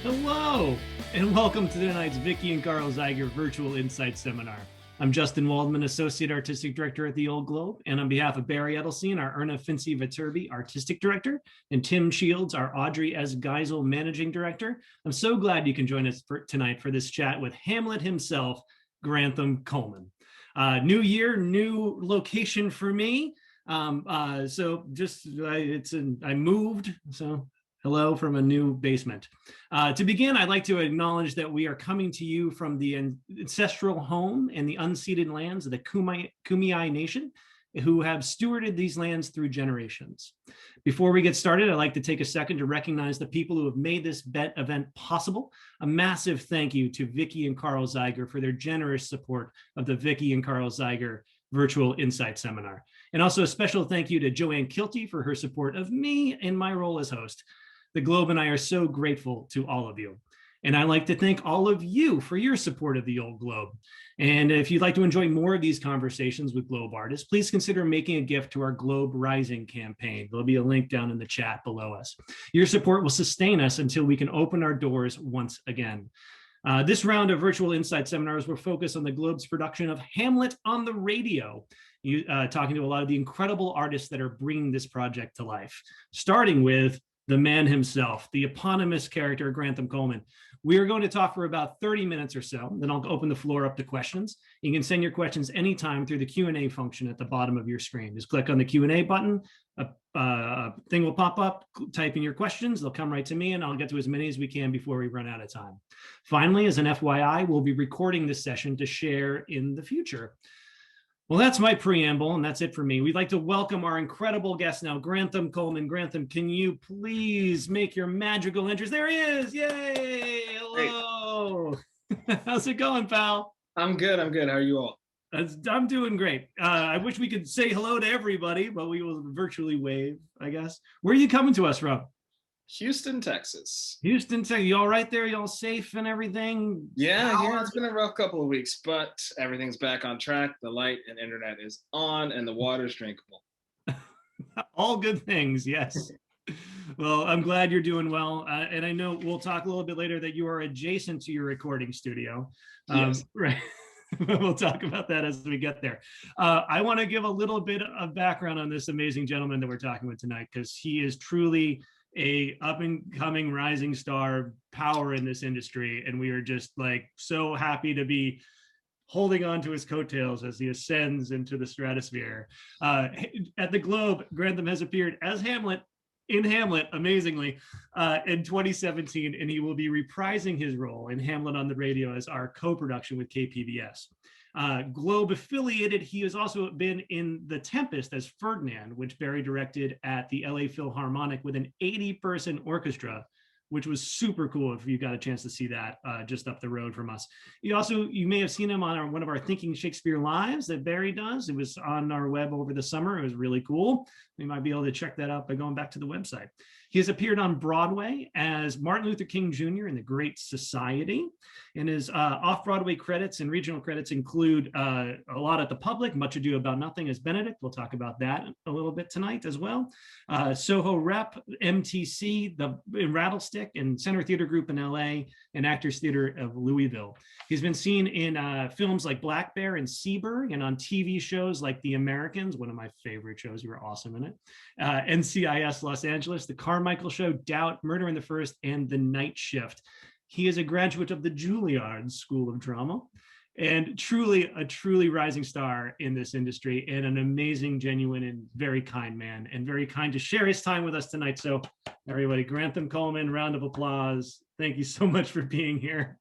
Hello, and welcome to tonight's Vicky and Carl Zeiger Virtual Insight Seminar. I'm Justin Waldman, Associate Artistic Director at the Old Globe, and on behalf of Barry Edelstein, our Erna Finci-Viterbi Artistic Director, and Tim Shields, our Audrey S. Geisel Managing Director, I'm so glad you can join us tonight for this chat with Hamlet himself, Grantham Coleman. New year, new location for me. I moved, so hello from a new basement. To begin, I'd like to acknowledge that we are coming to you from the ancestral home and the unceded lands of the Kumeyaay Nation, who have stewarded these lands through generations. Before we get started, I'd like to take a second to recognize the people who have made this event possible. A massive thank you to Vicky and Carl Zeiger for their generous support of the Vicky and Carl Zeiger Virtual Insight Seminar. And also a special thank you to Joanne Kilty for her support of me in my role as host. The Globe and I are so grateful to all of you. And I'd like to thank all of you for your support of the Old Globe. And if you'd like to enjoy more of these conversations with Globe artists, please consider making a gift to our Globe Rising campaign. There'll be a link down in the chat below us. Your support will sustain us until we can open our doors once again. This round of virtual insight seminars will focus on the Globe's production of Hamlet on the Radio, talking to a lot of the incredible artists that are bringing this project to life, starting with the man himself, the eponymous character, Grantham Coleman. We are going to talk for about 30 minutes or so. Then I'll open the floor up to questions. You can send your questions anytime through the Q&A function at the bottom of your screen. Just click on the Q&A button. A thing will pop up, type in your questions. They'll come right to me, and I'll get to as many as we can before we run out of time. Finally, as an FYI, we'll be recording this session to share in the future. Well, that's my preamble, and that's it for me. We'd like to welcome our incredible guest now, Grantham Coleman. Grantham, can you please make your magical entrance? There he is! Yay! Hello! Hey. How's it going, pal? I'm good. How are you all? I'm doing great. I wish we could say hello to everybody, but we will virtually wave, I guess. Where are you coming to us from? Houston, Texas. Houston, Texas. You all right there? You all safe and everything? Yeah, it's been a rough couple of weeks, but everything's back on track. The light and internet is on, and the water's drinkable. All good things, yes. Well, I'm glad you're doing well. And I know we'll talk a little bit later that you are adjacent to your recording studio. Yes. Right. We'll talk about that as we get there. I want to give a little bit of background on this amazing gentleman that we're talking with tonight, because he is truly a up and coming rising star power in this industry. And we are just like so happy to be holding on to his coattails as he ascends into the stratosphere. At the Globe, Grantham has appeared as Hamlet in Hamlet, amazingly, in 2017, and he will be reprising his role in Hamlet on the Radio as our co-production with KPBS. Globe affiliated, he has also been in The Tempest as Ferdinand, which Barry directed at the LA Philharmonic with an 80-person orchestra, which was super cool if you got a chance to see that just up the road from us. You may have seen him on one of our Thinking Shakespeare Lives that Barry does. It was on our web over the summer. It was really cool. You might be able to check that out by going back to the website. He has appeared on Broadway as Martin Luther King Jr. in The Great Society, and his off-Broadway credits and regional credits include a lot at the Public, Much Ado About Nothing as Benedict. We'll talk about that a little bit tonight as well. Soho Rep, MTC, the Rattlestick, and Center Theater Group in LA, and Actors Theater of Louisville. He's been seen in films like Black Bear and Seaburg, and on TV shows like The Americans, one of my favorite shows. You were awesome in it. NCIS Los Angeles, The Carmichael Show, Doubt, Murder in the First, and The Night Shift. He is a graduate of the Juilliard School of Drama, and a truly rising star in this industry, and an amazing, genuine, and very kind man, and very kind to share his time with us tonight. So everybody, Grantham Coleman, round of applause. Thank you so much for being here.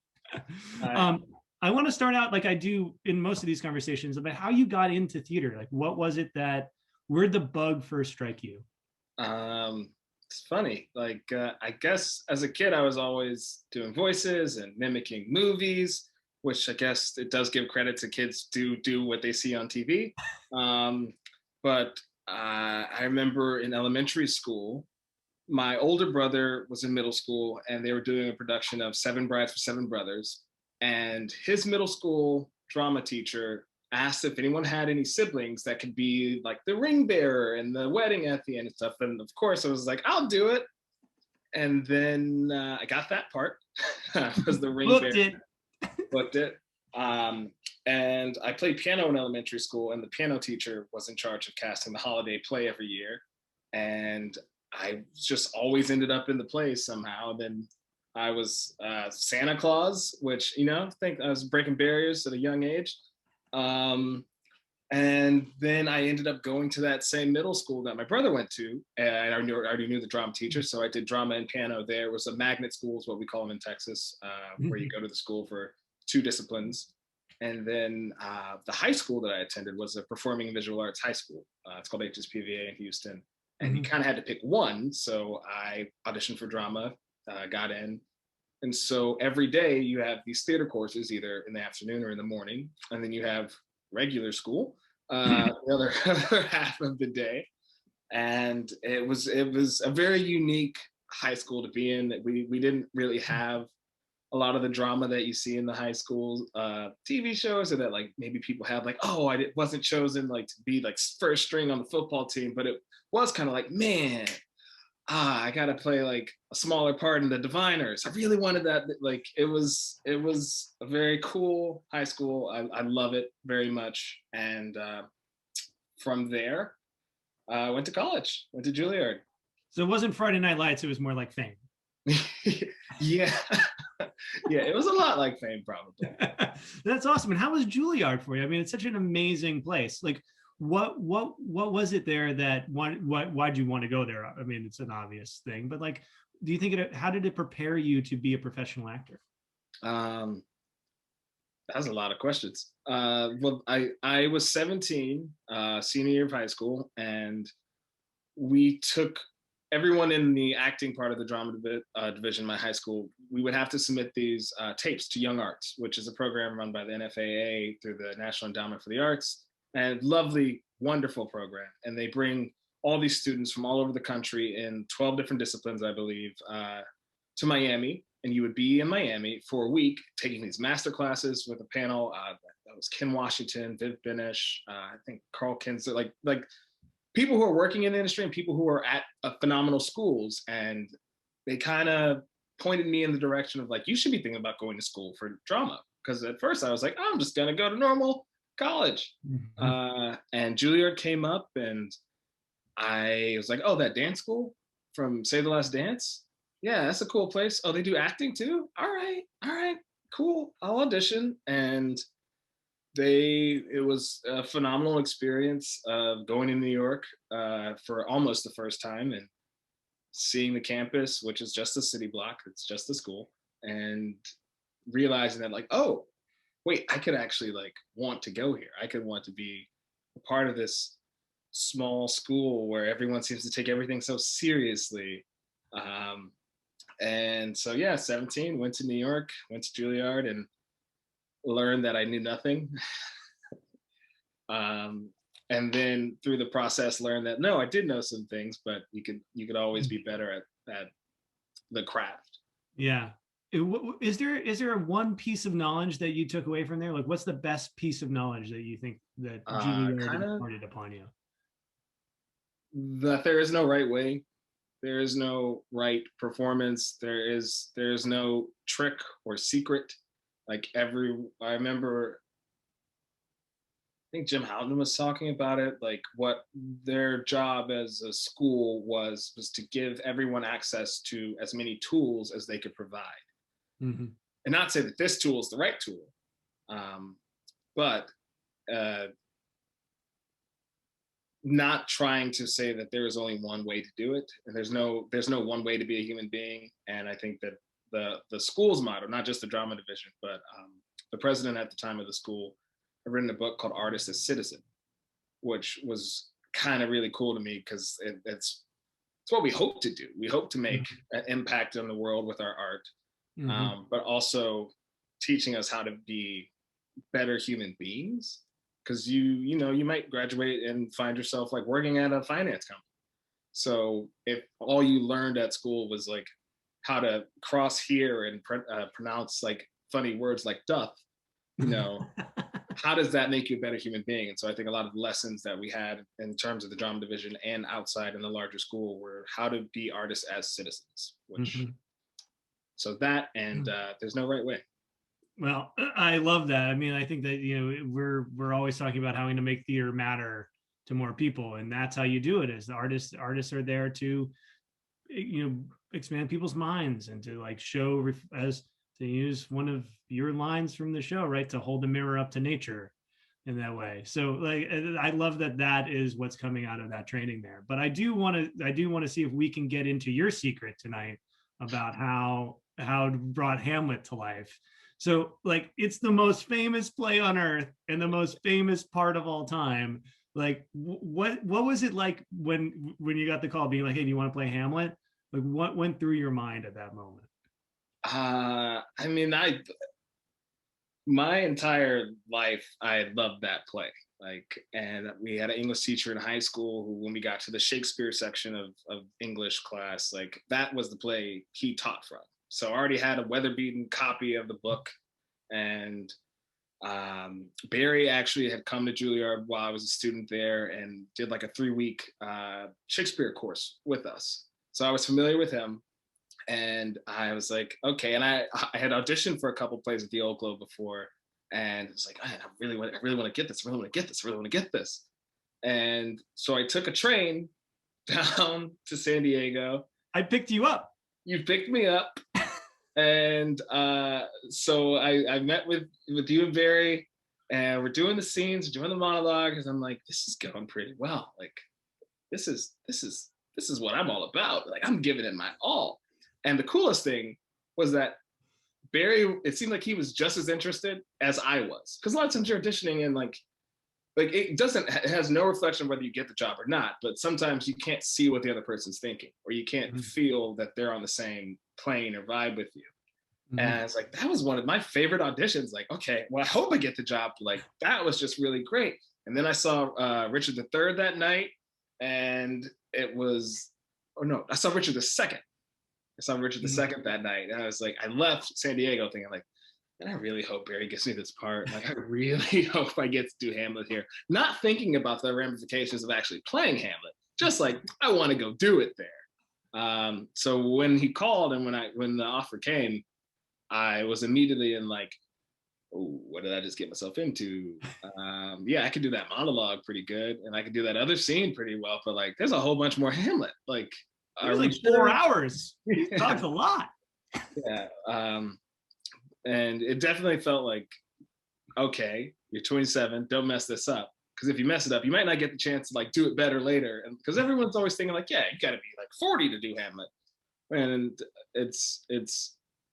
I want to start out like I do in most of these conversations about how you got into theater. Like, what was it where'd the bug first strike you? It's funny. I guess as a kid, I was always doing voices and mimicking movies, which I guess it does give credit to kids to do what they see on TV. But I remember in elementary school, my older brother was in middle school, and they were doing a production of Seven Brides for Seven Brothers. And his middle school drama teacher asked if anyone had any siblings that could be like the ring bearer and the wedding at the end and stuff. And of course I was like, I'll do it. And then I got that part. I was the ring Booked bearer. it. Booked it. Um, and I played piano in elementary school, and the piano teacher was in charge of casting the holiday play every year. And I just always ended up in the play somehow. Then I was Santa Claus, which, I think I was breaking barriers at a young age. Um, and then I ended up going to that same middle school that my brother went to, and I already knew the drama teacher, so I did drama and piano there. It was a magnet school, is what we call them in Texas, where you go to the school for 2 disciplines. And then the high school that I attended was a performing and visual arts high school. It's called HSPVA in Houston, and you kind of had to pick one. So I auditioned for drama, got in, and so every day you have these theater courses, either in the afternoon or in the morning, and then you have regular school the other half of the day. And it was a very unique high school to be in. We didn't really have a lot of the drama that you see in the high school TV shows, or that like maybe people have like, oh, wasn't chosen like to be like first string on the football team, but it was kind of like, man, I gotta play like a smaller part in the Diviners. I really wanted that. Like it was a very cool high school. I love it very much. And from there, I went to college, went to Juilliard. So it wasn't Friday Night Lights, it was more like Fame. Yeah. Yeah, it was a lot like Fame, probably. That's awesome. And how was Juilliard for you? I mean, it's such an amazing place. Like, what was it there that why'd you want to go there? I mean, it's an obvious thing, but like, do you think how did it prepare you to be a professional actor? Um, that's a lot of questions. Well, I was 17, senior year of high school, and we took everyone in the acting part of the drama division in my high school. We would have to submit these tapes to Young Arts, which is a program run by the NFAA through the National Endowment for the Arts, and lovely, wonderful program. And they bring all these students from all over the country in 12 different disciplines, I believe, to Miami. And you would be in Miami for a week taking these master classes with a panel. That was Ken Washington, Viv Benish, I think Carl Kinzer, like people who are working in the industry and people who are at phenomenal schools. And they kind of pointed me in the direction of like, you should be thinking about going to school for drama. Because at first I was like, I'm just going to go to normal college. And Juilliard came up, and I was like, oh, that dance school from Say the Last Dance? Yeah, that's a cool place. Oh, they do acting too? All right, cool. I'll audition. And it was a phenomenal experience of going to New York for almost the first time, and seeing the campus, which is just a city block. It's just a school, and realizing that like, oh, wait, I could actually like want to go here. I could want to be a part of this small school where everyone seems to take everything so seriously. And so yeah, 17, went to New York, went to Juilliard, and learned that I knew nothing. And then through the process learned that no, I did know some things, but you could always be better at the craft. Yeah. Is there one piece of knowledge that you took away from there? Like, what's the best piece of knowledge that you think that Juilliard imparted upon you? That there is no right way. There is no right performance. There's no trick or secret. Like I remember, I think Jim Houghton was talking about it, like what their job as a school was to give everyone access to as many tools as they could provide. And not say that this tool is the right tool, but not trying to say that there is only one way to do it, and there's no one way to be a human being. And I think that the school's motto, not just the drama division, but the president at the time of the school had written a book called Artist as Citizen, which was kind of really cool to me, because it's what we hope to do. We hope to make an impact on the world with our art, but also teaching us how to be better human beings. Because you might graduate and find yourself like working at a finance company. So if all you learned at school was like how to cross here and pronounce like funny words like duff, how does that make you a better human being? And so I think a lot of the lessons that we had in terms of the drama division and outside in the larger school were how to be artists as citizens, which Mhm. so that and there's no right way. Well, I love that. I mean, I think that we're always talking about having to make theater matter to more people, and that's how you do it. Is the artists are there to expand people's minds and to like show as to use one of your lines from the show, right, to hold the mirror up to nature in that way. So like I love that that is what's coming out of that training there. But I do want to see if we can get into your secret tonight about how it brought Hamlet to life. So like it's the most famous play on earth and the most famous part of all time. Like what was it like when you got the call being like, hey, do you want to play Hamlet? Like what went through your mind at that moment? I mean, my entire life I loved that play. Like, and we had an English teacher in high school who, when we got to the Shakespeare section of English class, like that was the play he taught from. So I already had a weather-beaten copy of the book, and Barry actually had come to Juilliard while I was a student there and did like a 3-week Shakespeare course with us. So I was familiar with him, and I was like, okay. And I had auditioned for a couple plays at the Old Globe before, and it's like, I really want to get this. I really want to get this. I really want to get this. And so I took a train down to San Diego. I picked you up. You picked me up, and so I met with you and Barry, and we're doing the scenes, doing the monologue, and I'm like, this is going pretty well. Like, this is what I'm all about. Like, I'm giving it my all. And the coolest thing was that Barry, it seemed like he was just as interested as I was. Because a lot of times you're auditioning and like it has no reflection whether you get the job or not, but sometimes you can't see what the other person's thinking, or you can't feel that they're on the same plane or vibe with you. And it's like, that was one of my favorite auditions. Like, okay, well, I hope I get the job. Like, that was just really great. And then I saw Richard III that night, and it was, or no, I saw Richard II. I saw Richard II that night, and I was like, I left San Diego thinking like, and I really hope Barry gives me this part. Like, I really hope I get to do Hamlet here. Not thinking about the ramifications of actually playing Hamlet, just like I want to go do it there. So when he called and when the offer came, I was immediately in like, oh, what did I just get myself into? Yeah, I could do that monologue pretty good, and I could do that other scene pretty well. But like, there's a whole bunch more Hamlet. Like, There's like 4 hours. He talks a lot. Yeah. And it definitely felt like, okay, you're 27, don't mess this up. Because if you mess it up, you might not get the chance to like do it better later. And because everyone's always thinking like, yeah, you got to be like 40 to do Hamlet. And it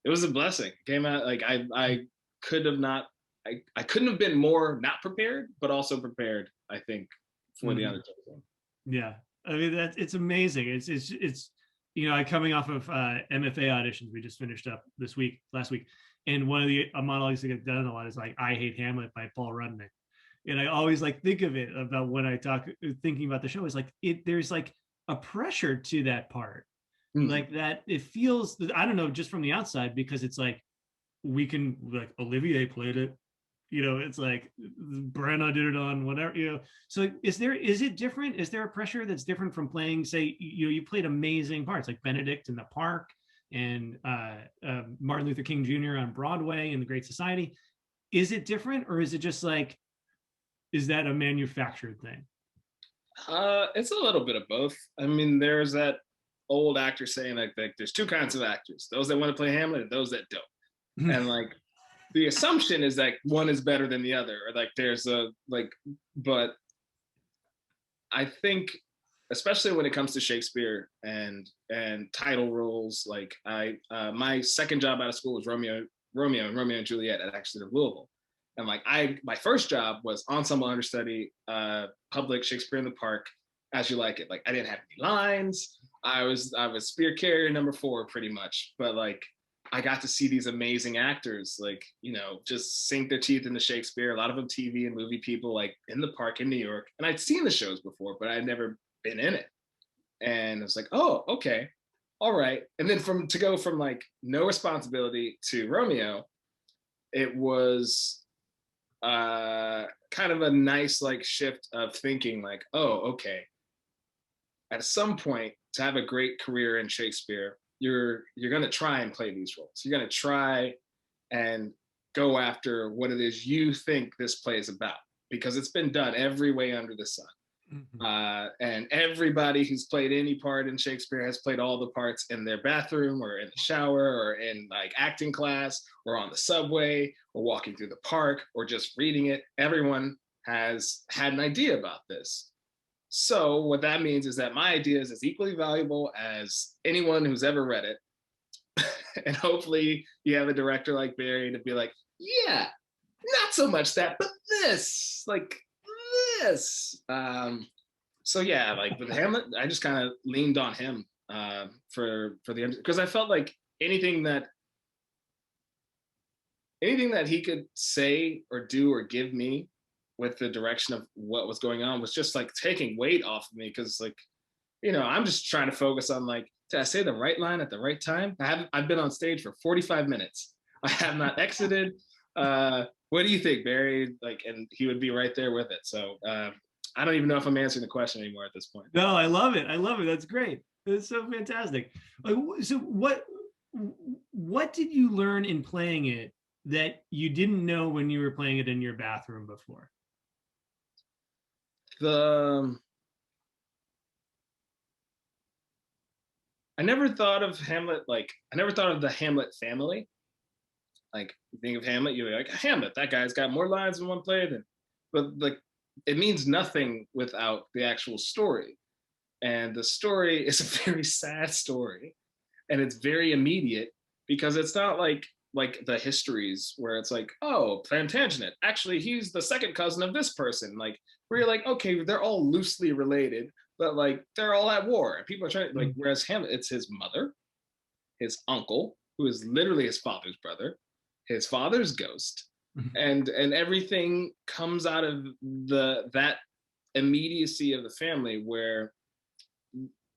was a blessing. It came out like I could have not, I couldn't have been more not prepared, but also prepared, I think, for the undertaking. Yeah, I mean it's amazing. It's I coming off of MFA auditions we just finished up last week, and one of the monologues that get done a lot is like "I Hate Hamlet" by Paul Rudnick, and I always like think of it about when I thinking about the show is like there's like a pressure to that part, like that it feels, I don't know, just from the outside, because it's like we can, like, Olivier played it, it's like Brenna did it on whatever, so is it different? Is there a pressure that's different from playing, say, you played amazing parts like Benedict in The Park and Martin Luther King Jr. on Broadway in The Great Society? Is it different, or is it just like, is that a manufactured thing? It's a little bit of both. I mean, there's that old actor saying like there's two kinds of actors: those that want to play Hamlet and those that don't. And like, the assumption is that one is better than the other, or like there's a like, but I think, especially when it comes to Shakespeare and title roles, like my second job out of school was Romeo and Juliet at Exeter Louisville. And like my first job was ensemble understudy, public Shakespeare in the Park, As You Like It. Like, I didn't have any lines. I was spear carrier number 4 pretty much, but like I got to see these amazing actors, like, just sink their teeth into Shakespeare. A lot of them TV and movie people, like in the Park in New York. And I'd seen the shows before, but I'd never been in it. And I was like, oh, okay, all right. And then to go from like no responsibility to Romeo, it was kind of a nice like shift of thinking like, oh, okay, at some point to have a great career in Shakespeare, you're going to try and play these roles. You're going to try and go after what it is you think this play is about, because it's been done every way under the sun. Mhm. And everybody who's played any part in Shakespeare has played all the parts in their bathroom or in the shower or in like acting class or on the subway or walking through the park or just reading it. Everyone has had an idea about this. So what that means is that my idea is as equally valuable as anyone who's ever read it. And hopefully you have a director like Barry to be like, yeah, not so much that, but this, like this. So yeah, like with Hamlet, I just kind of leaned on him for the, because I felt like anything that he could say or do or give me with the direction of what was going on was just like taking weight off of me, because like, I'm just trying to focus on like, did I say the right line at the right time? I've been on stage for 45 minutes. I have not exited. What do you think, Barry? Like, and he would be right there with it. So I don't even know if I'm answering the question anymore at this point. No, I love it. I love it. That's great. That's so fantastic. Like, so what did you learn in playing it that you didn't know when you were playing it in your bathroom before? The I never thought of Hamlet like I never thought of the Hamlet family. Like, you think of Hamlet, you're like, Hamlet, that guy's got more lines in one play than, but like, it means nothing without the actual story. And the story is a very sad story, and it's very immediate, because it's not like the histories where it's like, oh, Plantagenet, actually he's the second cousin of this person, like, where you're like, okay, they're all loosely related, but like they're all at war and people are trying like, whereas Hamlet, it's his mother, his uncle, who is literally his father's brother, his father's ghost, and everything comes out of that immediacy of the family, where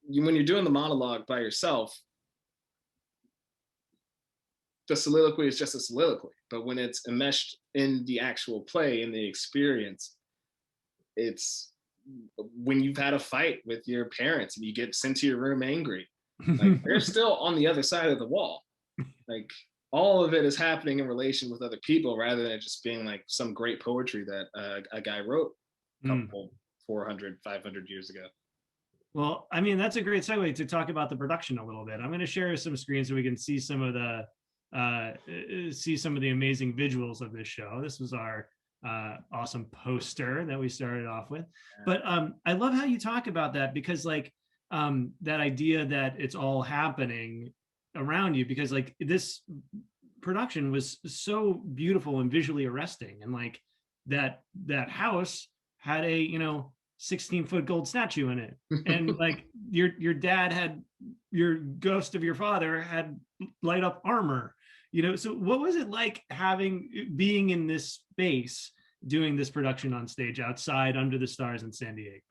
when you're doing the monologue by yourself, the soliloquy is just a soliloquy, but when it's enmeshed in the actual play, in the experience, it's when you've had a fight with your parents and you get sent to your room angry, like they're still on the other side of the wall. Like, all of it is happening in relation with other people, rather than it just being like some great poetry that a guy wrote a couple 400, 500 years ago. Well, I mean, that's a great segue to talk about the production a little bit. I'm going to share some screens so we can see some of the amazing visuals of this show. This was our awesome poster that we started off with. But I love how you talk about that, because like that idea that it's all happening around you, because like this production was so beautiful and visually arresting, and like that house had a 16-foot gold statue in it, and like your dad had, your ghost of your father had light up armor. So what was it like being in this space doing this production on stage outside under the stars in San Diego?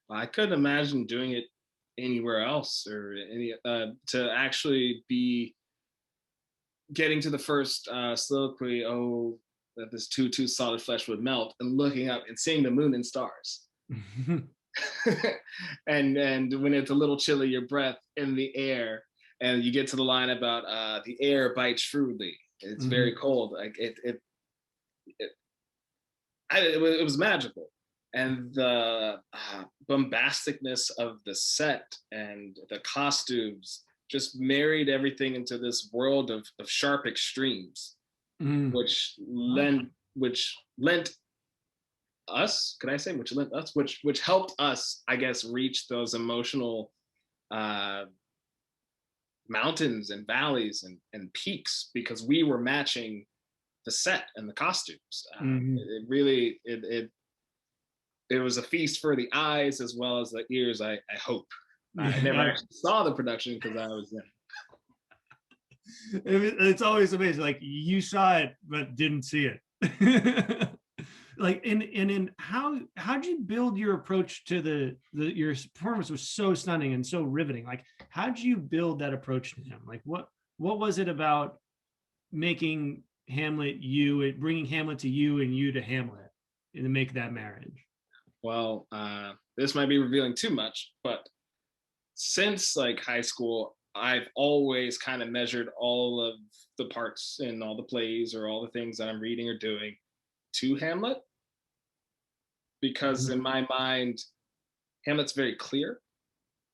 I couldn't imagine doing it anywhere else, or any to actually be getting to the first soliloquy, oh, that this too solid flesh would melt, and looking up and seeing the moon and stars. and when it's a little chilly, your breath in the air, and you get to the line about the air bites shrewdly, it's very cold, like it was magical. And the bombasticness of the set and the costumes just married everything into this world of sharp extremes, which lent us, could I say, which lent us, which helped us, I guess, reach those emotional mountains and valleys and peaks, because we were matching the set and the costumes. It really it was a feast for the eyes as well as the ears. I hope. I never actually saw the production because I was in. It's always amazing. Like, you saw it but didn't see it. Like, in how'd you build your approach to your performance was so stunning and so riveting. Like, how'd you build that approach to him? Like, what was it about making Hamlet you, bringing Hamlet to you and you to Hamlet, and to make that marriage? Well, this might be revealing too much, but since like high school, I've always kind of measured all of the parts in all the plays or all the things that I'm reading or doing to Hamlet, because Mhm. in my mind, Hamlet's very clear.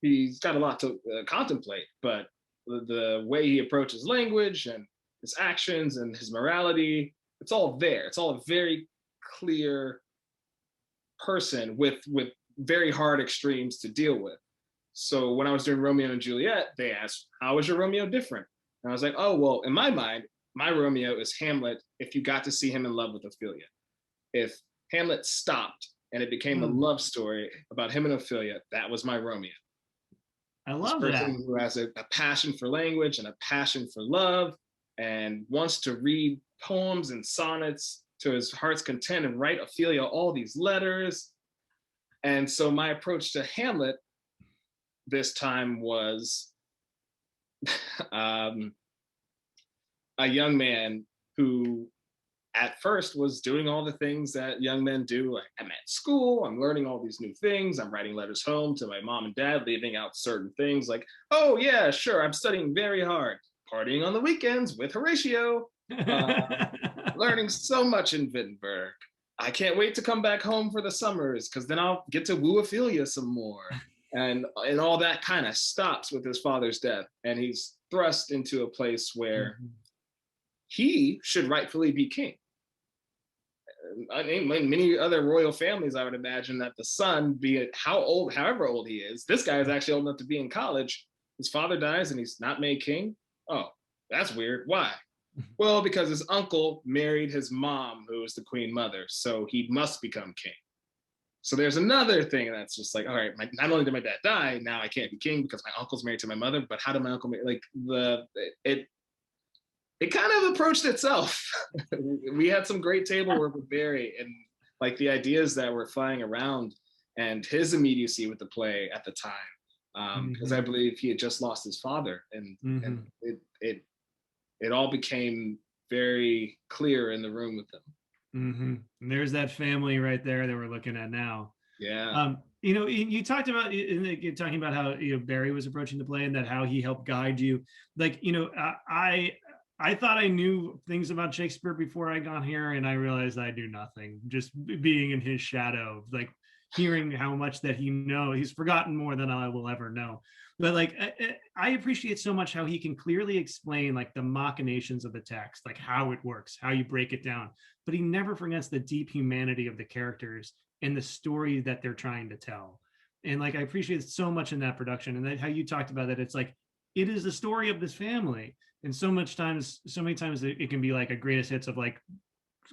He's got a lot to contemplate, but the way he approaches language and his actions and his morality, it's all there. It's all a very clear person with very hard extremes to deal with. So when I was doing Romeo and Juliet, they asked, "How is your Romeo different?" And I was like, "Oh, well, in my mind, my Romeo is Hamlet if you got to see him in love with Ophelia. If Hamlet stopped and it became a Mm, love story about him and Ophelia, that was my Romeo. I This love that. person who has a passion for language and a passion for love and wants to read poems and sonnets to his heart's content and write Ophelia all these letters." And so my approach to Hamlet this time was um, a young man who at first was doing all the things that young men do. Like, I'm at school, I'm learning all these new things, I'm writing letters home to my mom and dad, leaving out certain things like, oh, yeah, sure, I'm studying very hard, partying on the weekends with Horatio, uh, learning so much in Wittenberg. I can't wait to come back home for the summers because then I'll get to woo Ophelia some more. And all that kind of stops with his father's death. And he's thrust into a place where Mhm. he should rightfully be king. I mean, many other royal families, I would imagine that the son, be it however old he is, this guy is actually old enough to be in college. His father dies and he's not made king. Oh, that's weird. Why? Well, because his uncle married his mom, who was the queen mother, so he must become king. So there's another thing that's just like, all right, not only did my dad die, now I can't be king because my uncle's married to my mother. But how did my uncle like it kind of approached itself. We had some great table work with Barry and like the ideas that were flying around and his immediacy with the play at the time. Because I Mhm. believe he had just lost his father, and Mhm. it all became very clear in the room with them. Mhm. And there's that family right there that we're looking at now. Yeah. You talked about you're talking about how Barry was approaching the play and that how he helped guide you. Like, I thought I knew things about Shakespeare before I got here, and I realized I do nothing. Just being in his shadow, like hearing how much that he's forgotten more than I will ever know. But like, I appreciate so much how he can clearly explain like the machinations of the text, like how it works, how you break it down. But he never forgets the deep humanity of the characters and the story that they're trying to tell. And like, I appreciate so much in that production, and that how you talked about it. It's like it is the story of this family, and so many times it can be like a greatest hits of like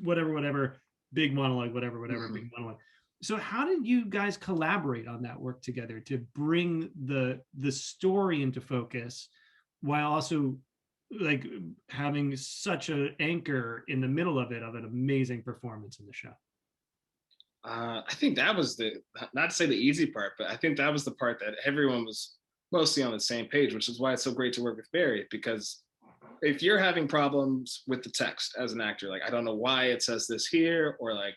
whatever, big monologue, whatever, Mhm. big monologue. So how did you guys collaborate on that work together to bring the story into focus while also like having such an anchor in the middle of it of an amazing performance in the show? I think that was not to say the easy part, but I think that was the part that everyone was mostly on the same page, which is why it's so great to work with Barry. Because if you're having problems with the text as an actor, like I don't know why it says this here, or like,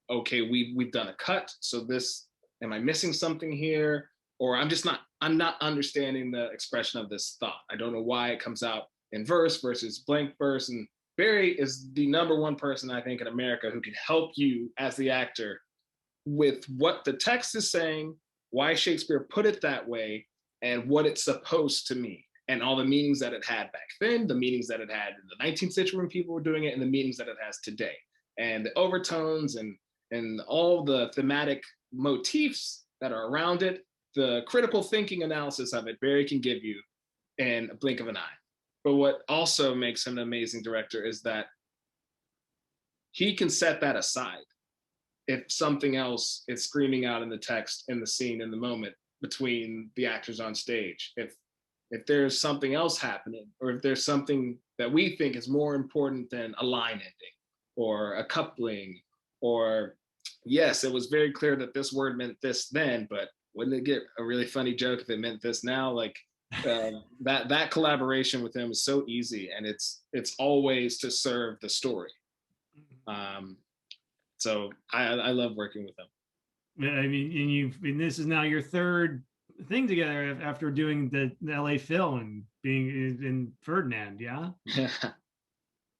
okay, we've done a cut, so this, am I missing something here? Or I'm not understanding the expression of this thought. I don't know why it comes out in verse versus blank verse. And Barry is the number one person I think in America who can help you as the actor with what the text is saying, why Shakespeare put it that way, and what it's supposed to mean, and all the meanings that it had back then, the meanings that it had in the 19th century when people were doing it, and the meanings that it has today, and the overtones and all the thematic motifs that are around it, the critical thinking analysis of it, Barry can give you in a blink of an eye. But what also makes him an amazing director is that he can set that aside if something else is screaming out in the text, in the scene, in the moment between the actors on stage. If there's something else happening, or if there's something that we think is more important than a line ending or a coupling, or yes, it was very clear that this word meant this then, but wouldn't it get a really funny joke if it meant this now? Like that collaboration with him is so easy, and it's always to serve the story. Um, so I love working with him. I mean, and this is now your third thing together after doing the LA Phil and being in Ferdinand. Yeah.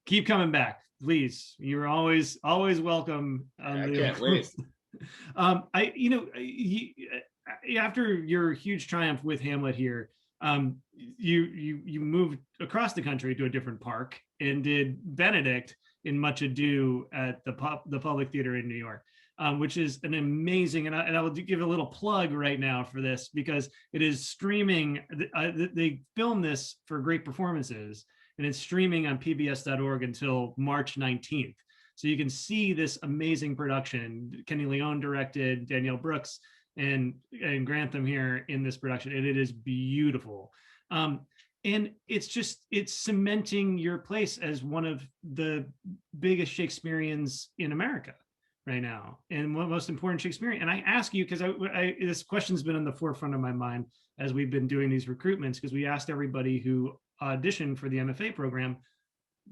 Keep coming back, please. You're always welcome on I the can't wait. I after your huge triumph with Hamlet here, you moved across the country to a different park and did Benedict in Much Ado at the Public Theater in New York. Which is an amazing, and I will give a little plug right now for this because it is streaming. They filmed this for great performances, and it's streaming on PBS.org until March 19th. So you can see this amazing production. Kenny Leon directed, Danielle Brooks and Grantham here in this production, and it is beautiful. And it's cementing your place as one of the biggest Shakespeareans in America right now, and one of the most important Shakespearean. And I ask you because this question's been in the forefront of my mind as we've been doing these recruitments, because we asked everybody who auditioned for the MFA program,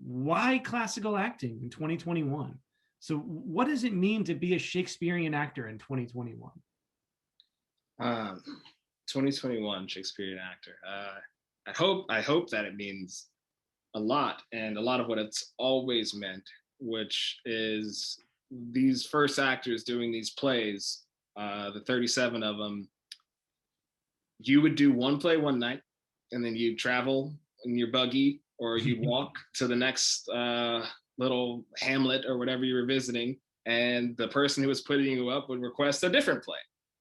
why classical acting in 2021? So what does it mean to be a Shakespearean actor in 2021? 2021 Shakespearean actor. I hope that it means a lot, and a lot of what it's always meant, which is these first actors doing these plays, the 37 of them, you would do one play one night, and then you'd travel in your buggy, or you'd walk to the next little hamlet or whatever you were visiting, and the person who was putting you up would request a different play.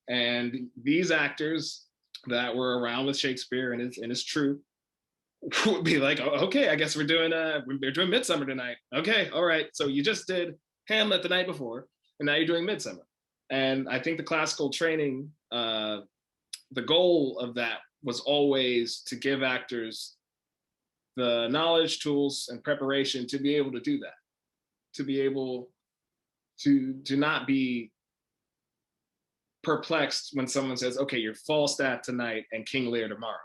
And these actors that were around with Shakespeare and his troupe would be like, oh, okay, I guess we're doing Midsummer tonight. Okay, all right. So you just did Hamlet the night before, and now you're doing Midsummer. And I think the classical training, the goal of that was always to give actors the knowledge, tools, and preparation to be able to do that, to be able to not be perplexed when someone says, okay, you're Falstaff tonight and King Lear tomorrow.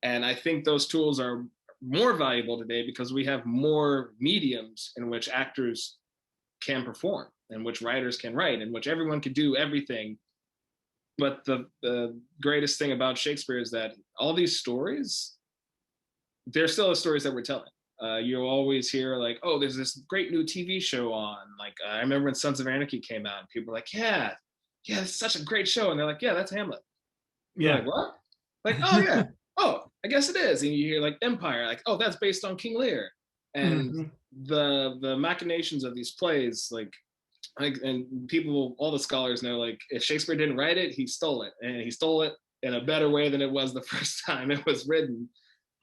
And I think those tools are more valuable today because we have more mediums in which actors can perform, in which writers can write, in which everyone can do everything. But the greatest thing about Shakespeare is that all these stories, they're still the stories that we're telling. You'll always hear like, oh, there's this great new TV show on. Like, I remember when Sons of Anarchy came out, and people were like, yeah, it's such a great show. And they're like, yeah, that's Hamlet. You're Yeah. like, what? Like, oh, yeah. Oh, I guess it is. And you hear like Empire, like, oh, that's based on King Lear. And the machinations of these plays, like, and people, all the scholars know, like, if Shakespeare didn't write it, he stole it. And he stole it in a better way than it was the first time it was written.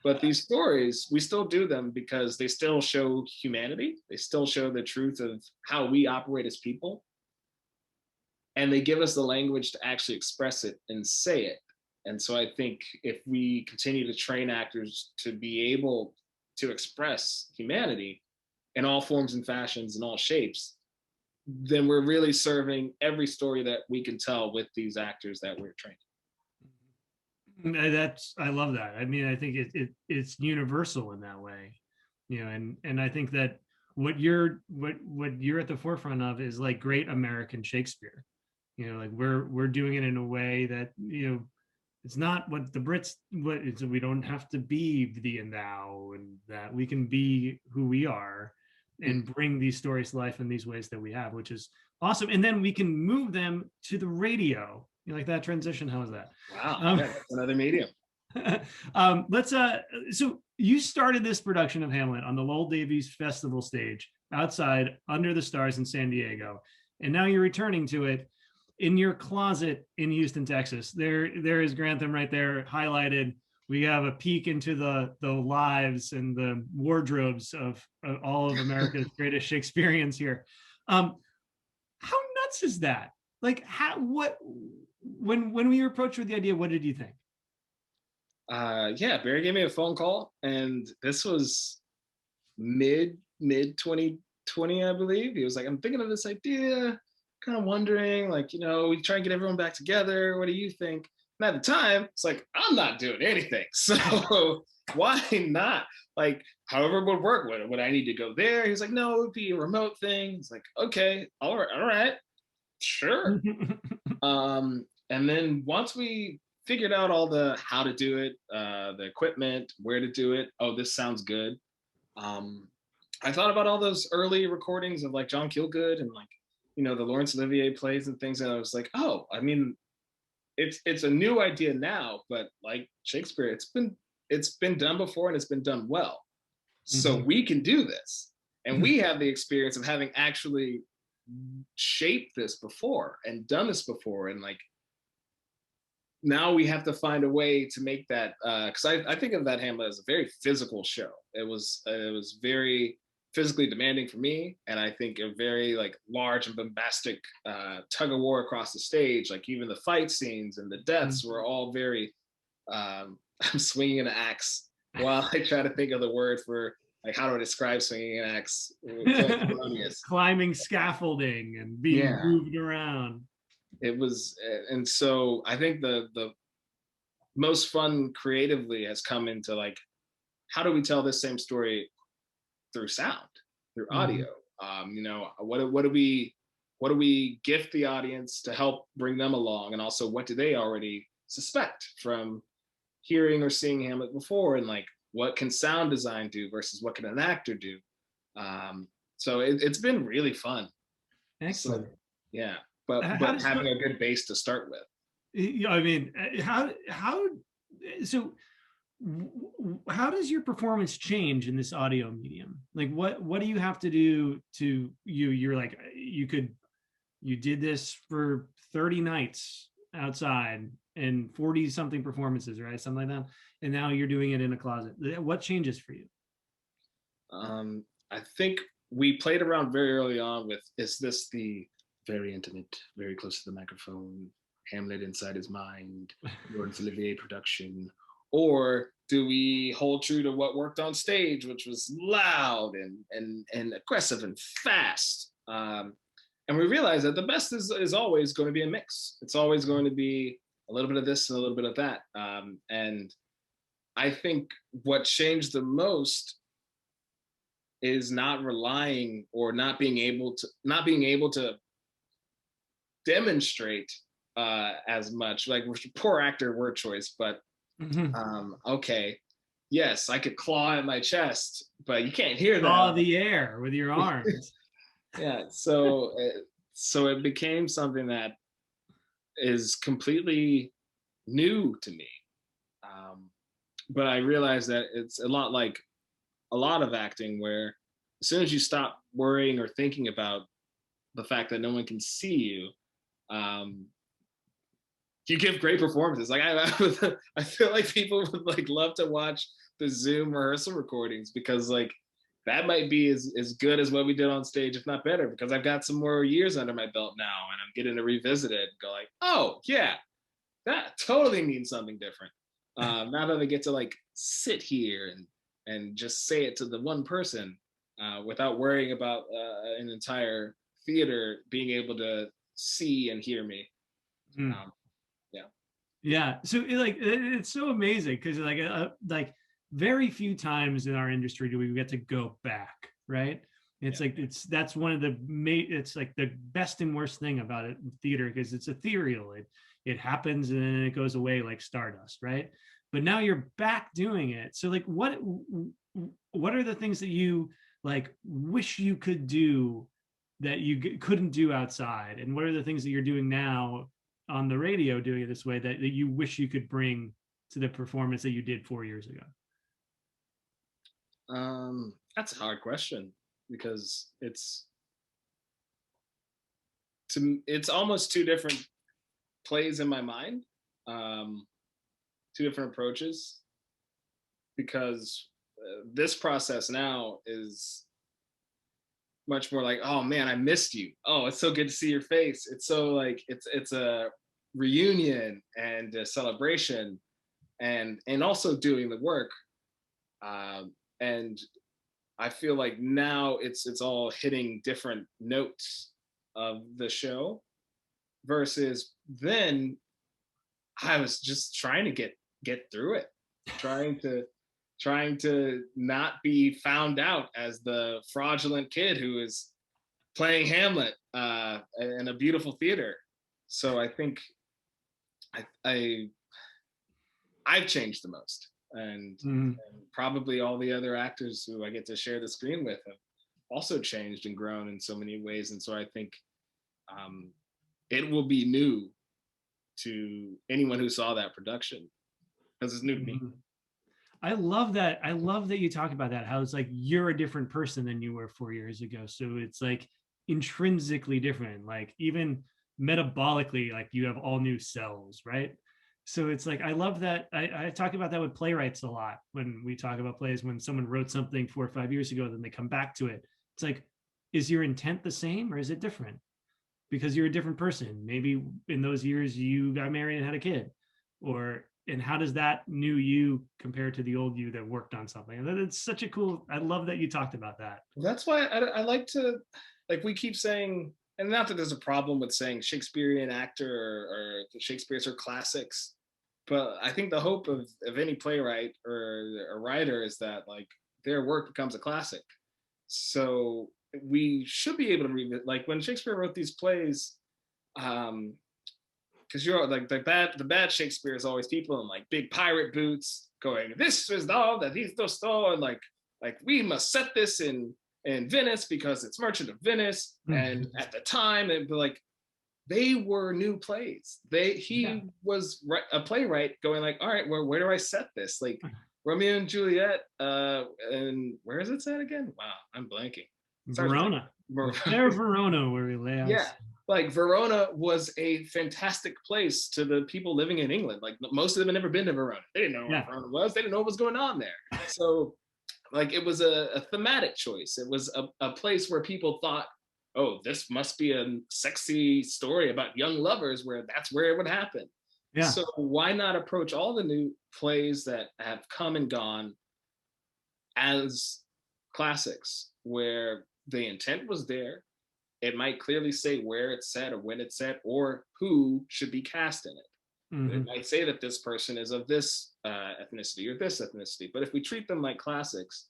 But these stories, we still do them because they still show humanity. They still show the truth of how we operate as people. And they give us the language to actually express it and say it. And so I think if we continue to train actors to be able to express humanity in all forms and fashions and all shapes, then we're really serving every story that we can tell with these actors that we're training. I love that. I mean, I think it's universal in that way, and I think that what you're at the forefront of is like great American Shakespeare. Like we're doing it in a way that it's not what the Brits we don't have to be thee and thou, and that we can be who we are and bring these stories to life in these ways that we have, which is awesome. And then we can move them to the radio. You like that transition? How was that? Wow, yeah, that's another medium. So you started this production of Hamlet on the Lowell Davies Festival stage outside under the stars in San Diego, and now you're returning to it in your closet in Houston, Texas. There is Grantham right there highlighted. We have a peek into the lives and the wardrobes of all of America's greatest Shakespeareans here. How nuts is that? Like, when we were approached with the idea, what did you think? Yeah, Barry gave me a phone call, and this was mid 2020, I believe. He was like, I'm thinking of this idea, kind of wondering, like, we try and get everyone back together. What do you think? And at the time, it's like, I'm not doing anything. So why not? Like, however it would work. Would I need to go there? He's like, no, it would be a remote thing. It's like, okay, all right, sure. And then once we figured out all the how to do it, the equipment, where to do it, oh, this sounds good. Um, I thought about all those early recordings of like John Kilgood and like, the Laurence Olivier plays and things, and I was like, oh, I mean, it's a new idea now, but like Shakespeare, it's been done before and it's been done well. So Mhm. we can do this. And we have the experience of having actually shaped this before and done this before. And like now we have to find a way to make that because I think of that Hamlet as a very physical show. It was very physically demanding for me, and I think a very like large and bombastic tug of war across the stage. Like even the fight scenes and the deaths were all very I'm swinging an axe while I try to think of the word for like how do I describe swinging an axe. Climbing scaffolding and being Yeah, moved around. it was, and so I think the most fun creatively has come into like how do we tell this same story through sound, through audio. Mhm. What do we gift the audience to help bring them along, and also what do they already suspect from hearing or seeing Hamlet before, and like what can sound design do versus what can an actor do. So it's been really fun. So Excellent. yeah, but How but does having a good base to start with. I mean, how so how does your performance change in this audio medium? Like what do you have to do to you're like you did this for 30 nights outside and 40 something performances, right? Something like that. And now you're doing it in a closet. What changes for you? I think we played around very early on with, is this the very intimate, very close to the microphone, Hamlet inside his mind, Laurence Olivier production? Or do we hold true to what worked on stage, which was loud and aggressive and fast? And we realized that the best is always going to be a mix. It's always going to be a little bit of this and a little bit of that. And I think what changed the most is not relying or not being able to demonstrate as much. Like poor actor word choice, but Mhm. okay, yes, I could claw at my chest, but you can't hear Claw that. the air with your arms. Yeah, so it became something that is completely new to me. Um, but I realized that it's a lot like a lot of acting, where as soon as you stop worrying or thinking about the fact that no one can see you, um, you give great performances. Like I feel like people would like love to watch the Zoom rehearsal recordings, because like that might be as good as what we did on stage, if not better, because I've got some more years under my belt now, and I'm getting to revisit it and go like, oh yeah, that totally means something different. Now that I get to like sit here and just say it to the one person without worrying about an entire theater being able to see and hear me. Mm. Um, yeah. Yeah. So it's so amazing because like very few times in our industry do we get to go back, right? It's Yeah. like that's one of the it's like the best and worst thing about it in theater because it's ethereal. It happens and then it goes away like stardust, right? But now you're back doing it. So like what are the things that you like wish you could do that you couldn't do outside? And what are the things that you're doing now on the radio doing it this way that you wish you could bring to the performance that you did 4 years ago? That's a hard question, because it's almost two different plays in my mind, um, two different approaches, because this process now is much more like, oh man, I missed you. Oh, it's so good to see your face. It's so like it's a reunion and a celebration, and also doing the work. And I feel like now it's all hitting different notes of the show, versus then I was just trying to get through it, trying to not be found out as the fraudulent kid who is playing Hamlet in a beautiful theater. So I think I I've changed the most, Mhm. and probably all the other actors who I get to share the screen with have also changed and grown in so many ways. And so I think um, it will be new to anyone who saw that production because it's new to me. Mhm. I love that. I love that you talk about that. How it's like you're a different person than you were 4 years ago. So it's like intrinsically different. Like even metabolically, like you have all new cells, right? So it's like I love that. I talk about that with playwrights a lot when we talk about plays. When someone wrote something 4 or 5 years ago, then they come back to it. It's like, is your intent the same or is it different? Because you're a different person. Maybe in those years you got married and had a kid, or and how does that new you compare to the old you that worked on something? And it's such a cool. I love that you talked about that. That's why I like to, like, we keep saying, and not that there's a problem with saying Shakespearean actor or the Shakespeare's are classics, but I think the hope of any playwright or a writer is that like their work becomes a classic. So we should be able to read it. Like when Shakespeare wrote these plays, um, because you're like the bad Shakespeare is always people in like big pirate boots going, "This is all that he's the store," and like we must set this in Venice because it's Merchant of Venice, and at the time, and like they were new plays. Yeah. He was a playwright going like, all right, where do I set this? Like Romeo and Juliet, and where is it set again? Wow, I'm blanking. Starts Verona. with Fair Verona, where we lay our yeah, like Verona was a fantastic place to the people living in England. Like most of them had never been to Verona. They didn't know where yeah. Verona was. They didn't know what was going on there. So like it was a thematic choice. It was a place where people thought, oh, this must be a sexy story about young lovers where that's where it would happen. Yeah. So why not approach all the new plays that have come and gone as classics where the intent was there, it might clearly say where it's set or when it's set or who should be cast in it. It Hmm. might say that this person is of this ethnicity or this ethnicity. But if we treat them like classics,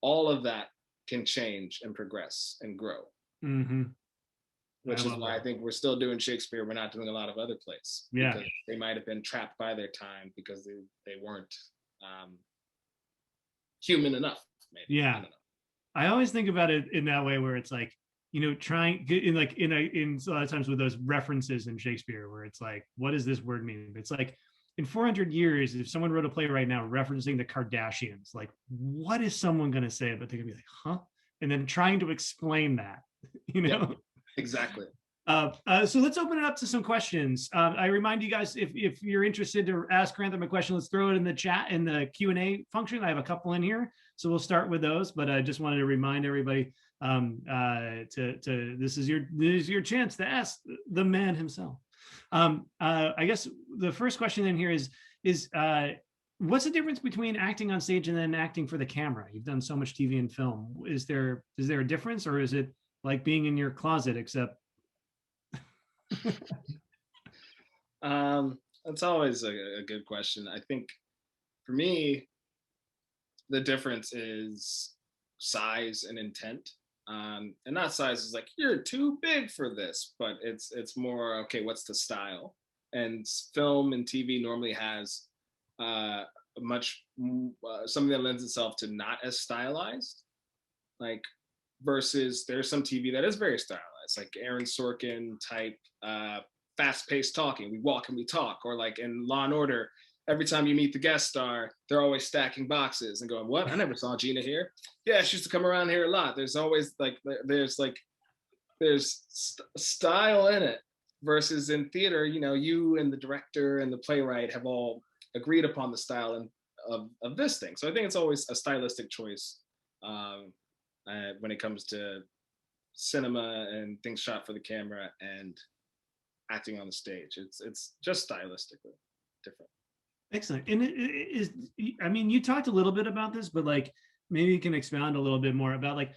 all of that can change and progress and grow, Hmm. I which is love why I that. think we're still doing Shakespeare. We're not doing a lot of other plays Yeah. because they might have been trapped by their time because they weren't um, human enough, maybe. I Yeah. don't know. I always think about it in that way where it's like, trying in like in a lot of times with those references in Shakespeare where it's like, what does this word mean? It's like in 400 years, if someone wrote a play right now referencing the Kardashians, like what is someone going to say? But they're gonna be like, huh? And then trying to explain that, you Yep, know? exactly. So let's open it up to some questions. I remind you guys, if you're interested to ask Grantham a question, let's throw it in the chat in the Q&A function. I have a couple in here, so we'll start with those. But I just wanted to remind everybody to this is your chance to ask the man himself. I guess the first question in here is what's the difference between acting on stage and then acting for the camera? You've done so much TV and film. Is there a difference, or is it like being in your closet except That's always a good question. I think for me, the difference is size and intent. And not size is like you're too big for this, but it's more okay. What's the style? And film and TV normally has much something that lends itself to not as stylized, like versus there's some TV that is very stylized, like Aaron Sorkin type, fast-paced talking. We walk and we talk, or like in Law and Order, every time you meet the guest star, they're always stacking boxes and going, "What? I never saw Gina here." Yeah, she used to come around here a lot. There's always there's style in it. Versus in theater, you and the director and the playwright have all agreed upon the style of this thing. So I think it's always a stylistic choice um, when it comes to cinema and things shot for the camera and acting on the stage. It's just stylistically different. excellent? And it is, I mean, you talked a little bit about this, but like maybe you can expound a little bit more about like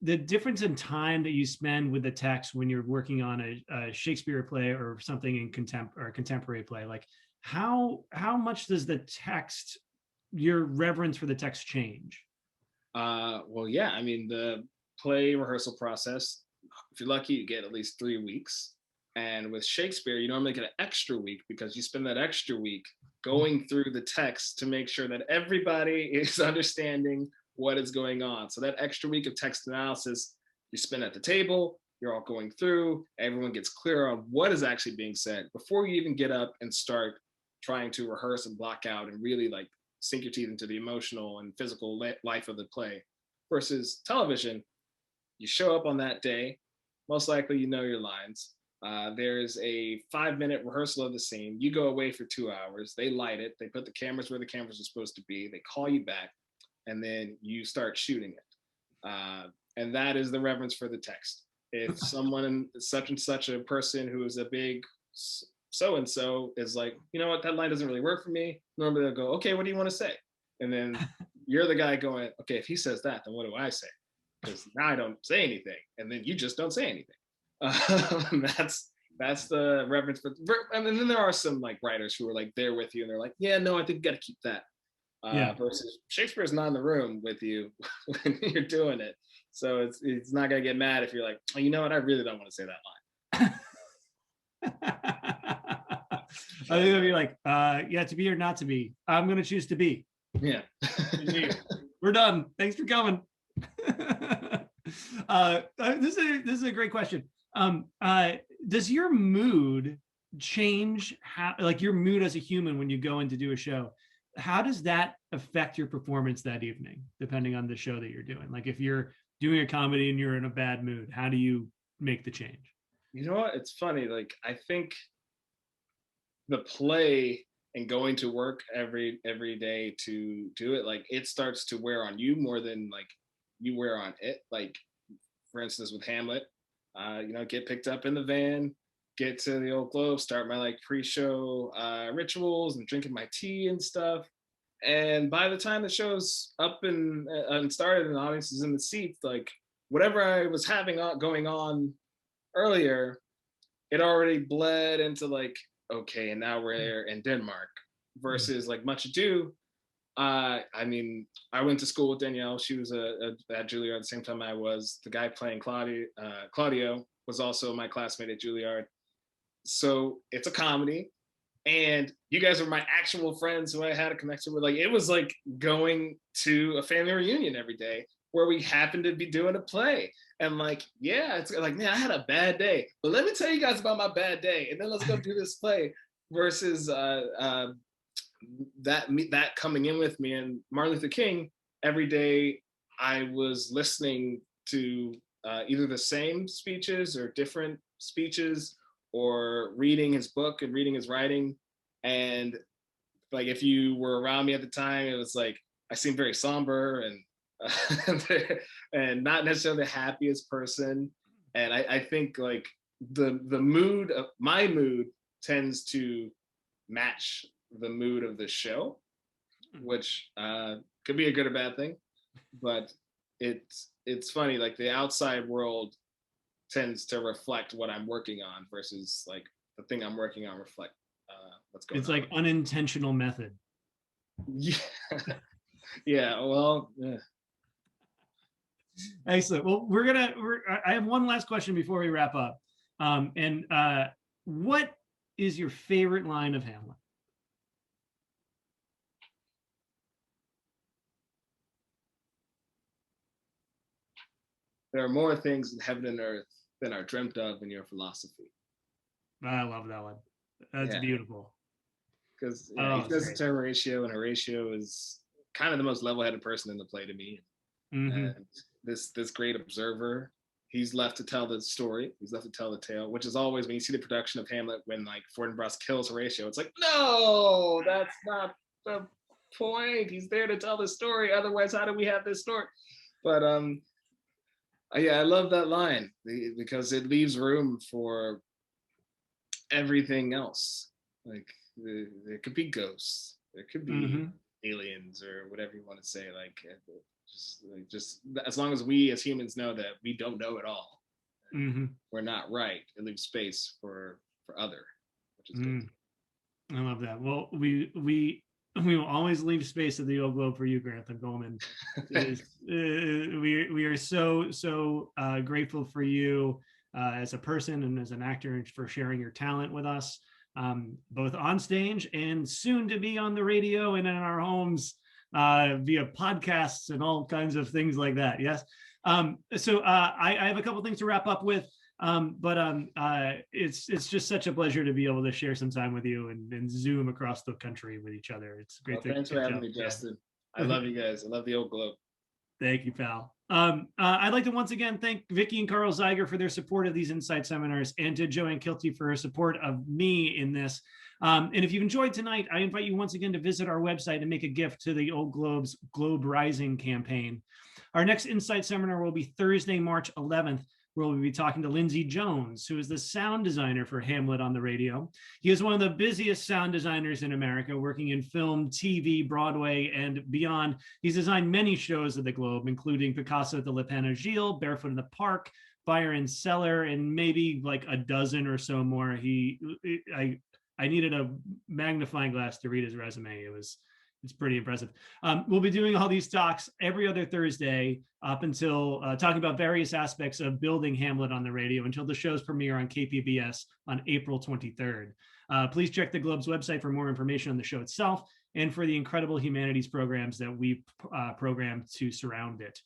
the difference in time that you spend with the text when you're working on a Shakespeare play or something in contemporary play, like how much does the text, your reverence for the text change? Well, yeah, I mean, the play rehearsal process, if you're lucky, you get at least 3 weeks. And with Shakespeare, you normally get an extra week because you spend that extra week going through the text to make sure that everybody is understanding what is going on. So that extra week of text analysis, you spend at the table, you're all going through, everyone gets clear on what is actually being said before you even get up and start trying to rehearse and block out and really like sink your teeth into the emotional and physical life of the play. Versus television, you show up on that day, most likely you know your lines. There's a 5 minute rehearsal of the scene. You go away for 2 hours. They light it. They put the cameras where the cameras are supposed to be. They call you back, and then you start shooting it. And that is the reverence for the text. If someone, such and such a person who is a big so and so, is like, you know what, that line doesn't really work for me. Normally they'll go, okay, what do you want to say? And then you're the guy going, okay, if he says that, then what do I say? Because now I don't say anything, and then you just don't say anything. That's the reverence for. And then there are some like writers who are like there with you, and they're like, yeah, no, I think you got to keep that. Yeah. Versus Shakespeare's not in the room with you when you're doing it, so it's not gonna get mad if you're like, oh, you know what, I really don't want to say that line. I think you're like, yeah, to be or not to be. I'm gonna choose to be. Yeah. We're done. Thanks for coming. This is a great question. Does your mood change how, like your mood as a human when you go in to do a show? How does that affect your performance that evening, depending on the show that you're doing? Like if you're doing a comedy and you're in a bad mood, how do you make the change? You know what? It's funny. Like I think the play and going to work every day to do it, like it starts to wear on you more than like you wear on it. Like for instance, with Hamlet, get picked up in the van, get to the Old Globe, start my like pre-show rituals and drinking my tea and stuff. And by the time the show's up and started and the audience is in the seats, like whatever I was having going on earlier, it already bled into like, okay, and now we're in Denmark. Versus like Much Ado, I mean, I went to school with Danielle. She was at Juilliard at the same time I was. The guy playing Claudio was also my classmate at Juilliard. So it's a comedy, and you guys are my actual friends who I had a connection with. Like it was like going to a family reunion every day where we happened to be doing a play. And like, yeah, it's like, man, I had a bad day, but let me tell you guys about my bad day, and then let's go do this play. Versus that coming in with me. And Martin Luther King, every day I was listening to either the same speeches or different speeches, or reading his book and reading his writing. And like if you were around me at the time, it was like I seemed very somber and not necessarily the happiest person. And I think like the mood of my mood tends to match the mood of the show, which could be a good or bad thing. But it's funny, like the outside world tends to reflect what I'm working on versus like the thing I'm working on reflect what's going on. It's like unintentional method. Yeah. Yeah. Well, yeah. Excellent. Well, I have one last question before we wrap up. What is your favorite line of Hamlet? There are more things in heaven and earth than are dreamt of in your philosophy. I love that one. That's beautiful. Because he says it to Horatio, and Horatio is kind of the most level-headed person in the play to me. Mm-hmm. And this great observer, he's left to tell the story. He's left to tell the tale, which is always when you see the production of Hamlet, when like Fortinbras kills Horatio, it's like, no, that's not the point. He's there to tell the story. Otherwise, how do we have this story? But yeah, I love that line because it leaves room for everything else. Like there could be ghosts, there could be aliens, or whatever you want to say. Like Just as long as we as humans know that we don't know it all, Mhm. we're not right. It leaves space for other, which is good. I love that. Well, we will always leave space at the Old Globe for you, Grantham Goldman. We are so grateful for you as a person and as an actor, and for sharing your talent with us, both on stage and soon to be on the radio and in our homes via podcasts and all kinds of things like that. Yes. I have a couple things to wrap up with. It's just such a pleasure to be able to share some time with you and Zoom across the country with each other. It's great. Thanks for having me, Justin. I love you guys. I love the Old Globe. Thank you, pal. I'd like to once again thank Vicki and Carl Zeiger for their support of these Insight seminars, and to Joanne Kilty for her support of me in this. And if you've enjoyed tonight, I invite you once again to visit our website and make a gift to the Old Globe's Globe Rising campaign. Our next Insight seminar will be Thursday, March 11th, where we'll be talking to Lindsay Jones, who is the sound designer for Hamlet on the radio. He is one of the busiest sound designers in America, working in film, TV, Broadway, and beyond. He's designed many shows at the Globe, including Picasso at the Le Panagile, Barefoot in the Park, Byron's Cellar, and maybe like a dozen or so more. I needed a magnifying glass to read his resume. It's pretty impressive. We'll be doing all these talks every other Thursday up until talking about various aspects of building Hamlet on the radio until the show's premiere on KPBS on April 23rd. Please check the Globe's website for more information on the show itself and for the incredible humanities programs that we programmed to surround it.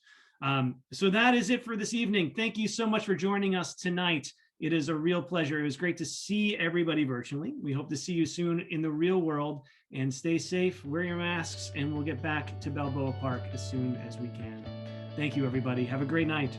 So that is it for this evening. Thank you so much for joining us tonight. It is a real pleasure. It was great to see everybody virtually. We hope to see you soon in the real world, and stay safe, wear your masks, and we'll get back to Balboa Park as soon as we can. Thank you, everybody. Have a great night.